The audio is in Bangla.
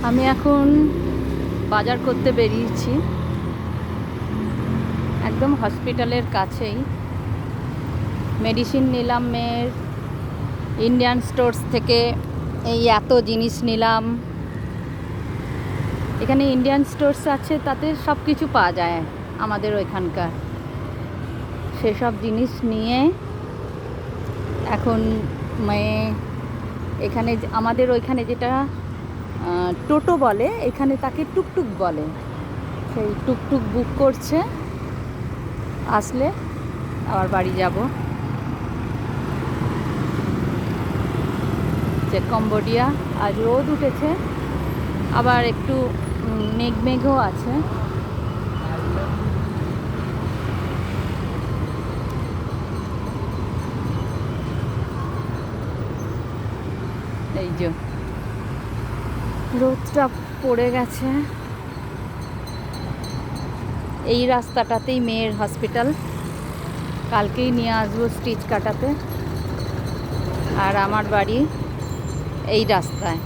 আমি এখন বাজার করতে বেরিয়েছি, একদম হসপিটালের কাছেই। মেডিসিন নিলাম মেয়ের, ইন্ডিয়ান স্টোর্স থেকে এই এত জিনিস নিলাম। এখানে ইন্ডিয়ান স্টোর্স আছে, তাতে সব কিছু পাওয়া যায় আমাদের ওইখানকার। সেসব জিনিস নিয়ে এখন মেয়ে এখানে আমাদের ওইখানে যেটা টোটো বলে, এখানে তাকে টুকটুক বলে, সেই টুকটুক বুক করছে। আসলে আবার বাড়ি যাব। যে কম্বোডিয়া আজ রোদ উঠেছে, আবার একটু মেঘও আছে। এই যে রোদটা পড়ে গেছে। এই রাস্তাটাতেই মেয়ের হসপিটাল, কালকেই নিয়ে আসবো স্টিচ কাটাতে। আর আমার বাড়ি এই রাস্তায়।